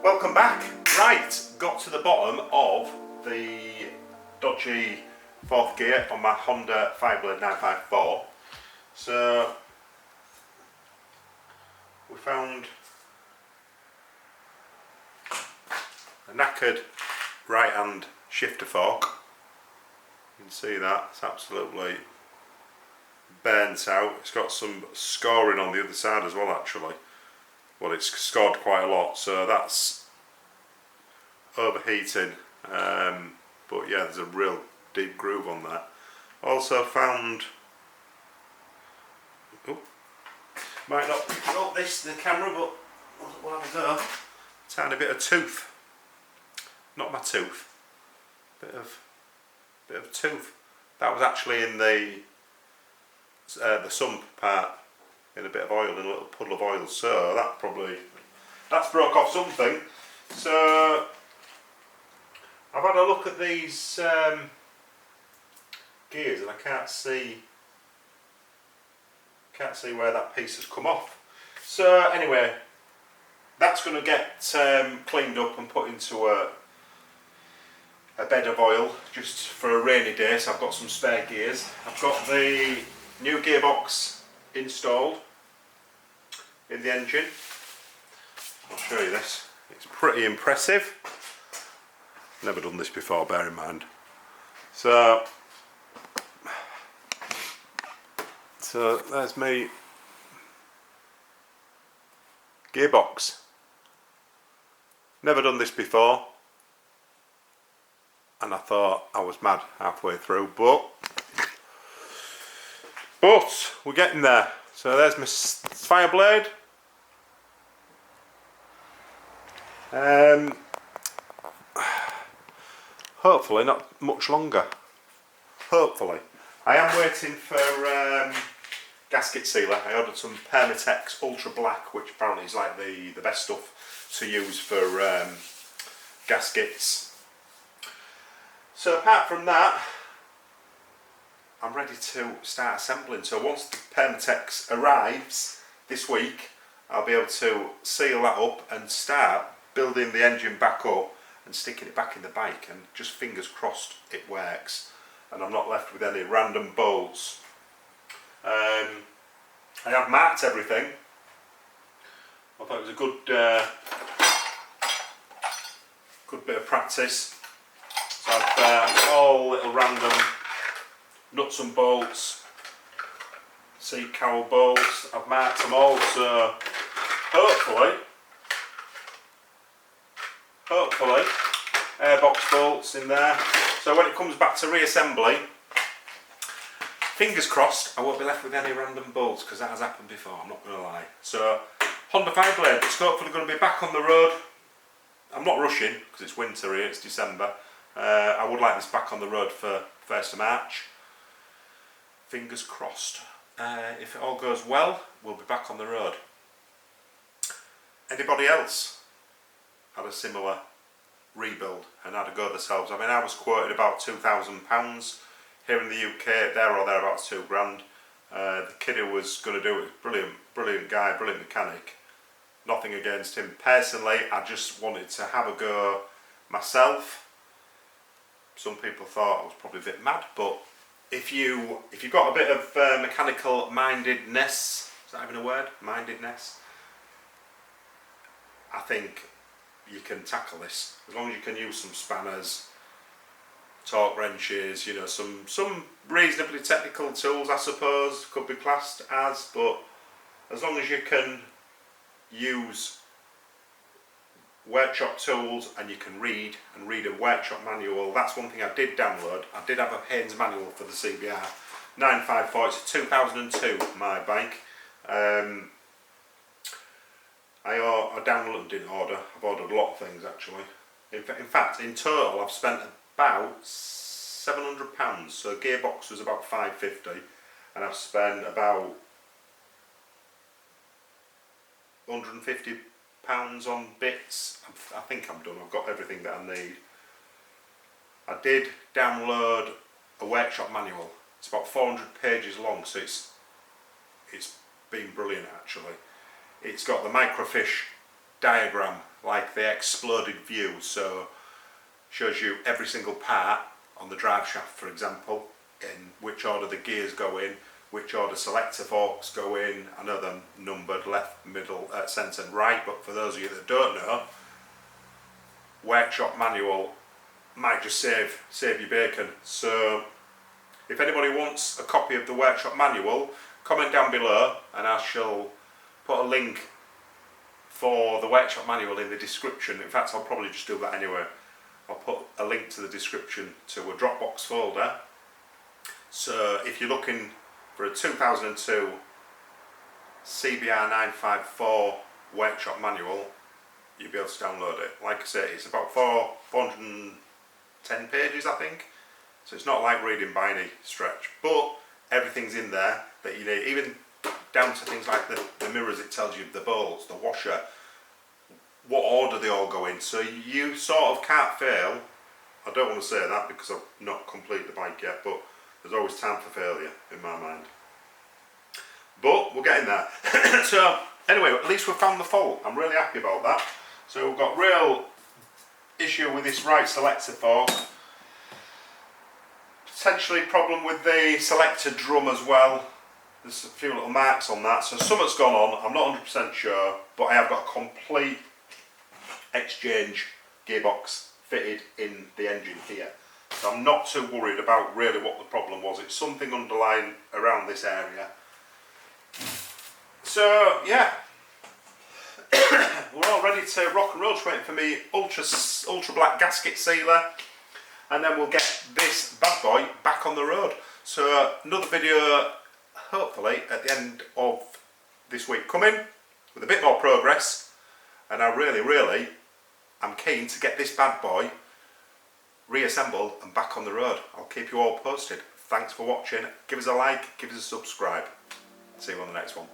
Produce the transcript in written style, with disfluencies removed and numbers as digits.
Welcome back. Right, got to the bottom of the dodgy fourth gear on my Honda Fireblade 954. So we found a knackered right hand shifter fork. You can see that, it's absolutely burnt out. It's got some scoring on the other side as well actually. Well, it's scored quite a lot, so that's overheating, but yeah, there's a real deep groove on that. Also found, might not pick up the camera, but we'll have a go. Tiny bit of tooth, not my tooth, bit of tooth. That was actually in the sump part, in a bit of oil, in a little puddle of oil. So that's broke off something. So I've had a look at these gears and I can't see where that piece has come off. So anyway, that's going to get cleaned up and put into a bed of oil just for a rainy day. So I've got some spare gears. I've got the new gearbox installed in the engine. I'll show you this. It's pretty impressive. Never done this before, bear in mind. So there's me gearbox. Never done this before, and I thought I was mad halfway through, but we're getting there. So there's my Fireblade. Hopefully not much longer. Hopefully. I am waiting for gasket sealer. I ordered some Permatex Ultra Black, which apparently is like the best stuff to use for gaskets. So apart from that, I'm ready to start assembling. So once the Permatex arrives this week, I'll be able to seal that up and start building the engine back up and sticking it back in the bike, and just fingers crossed it works and I'm not left with any random bolts. I have marked everything. I thought it was a good bit of practice. So I've all little random nuts and bolts, seat cowl bolts, I've marked them all, so hopefully airbox bolts in there. So when it comes back to reassembly, fingers crossed I won't be left with any random bolts, because that has happened before, I'm not going to lie. So Honda Fireblade, it's hopefully going to be back on the road. I'm not rushing because it's winter here, it's December. I would like this back on the road for 1st of March. Fingers crossed. If it all goes well, we'll be back on the road. Anybody else had a similar rebuild and had a go themselves? I mean, I was quoted about £2,000 here in the UK, there or thereabouts, £2,000. The kid who was going to do it, brilliant guy, brilliant mechanic. Nothing against him personally, I just wanted to have a go myself. Some people thought I was probably a bit mad, but if you've got a bit of mechanical mindedness, is that even a word? Mindedness? I think you can tackle this, as long as you can use some spanners, torque wrenches, you know, some reasonably technical tools, I suppose, could be classed as, but as long as you can use workshop tools and you can read a workshop manual. That's one thing I did download. I did have a Haynes manual for the CBR 954. It's a 2002 my bike. I downloaded, didn't order. I've ordered a lot of things actually. In fact, in total I've spent about £700. So gearbox was about £550, and I've spent about £150 on bits. I think I'm done. I've got everything that I need. I did download a workshop manual. It's about 400 pages long, so it's been brilliant actually. It's got the microfiche diagram, like the exploded view, so shows you every single part on the drive shaft, for example, in which order the gears go in, which order selector forks go in. I know them numbered left, middle, centre and right, but for those of you that don't know, workshop manual might just save you bacon. So if anybody wants a copy of the workshop manual, comment down below and I shall put a link for the workshop manual in the description. In fact, I'll probably just do that anyway. I'll put a link to the description to a Dropbox folder. So if you're looking for a 2002 CBR 954 workshop manual, you'll be able to download it. Like I say, it's about 410 pages, I think. So it's not like reading by any stretch, but everything's in there that you need, even down to things like the mirrors. It tells you the bolts, the washer, what order they all go in, so you sort of can't fail. I don't want to say that because I've not completed the bike yet, but there's always time for failure in my mind. But we're getting there. So anyway, at least we've found the fault. I'm really happy about that. So we've got real issue with this right selector fork. Potentially problem with the selector drum as well. There's a few little marks on that, so something's gone on. I'm not 100% sure, but I have got a complete exchange gearbox fitted in the engine here. So I'm not too worried about really what the problem was. It's something underlying around this area. So yeah, we're all ready to rock and roll. Just waiting for me ultra black gasket sealer, and then we'll get this bad boy back on the road. So another video hopefully at the end of this week coming with a bit more progress, and I really am keen to get this bad boy reassembled and back on the road. I'll keep you all posted. Thanks for watching. Give us a like, give us a subscribe. See you on the next one.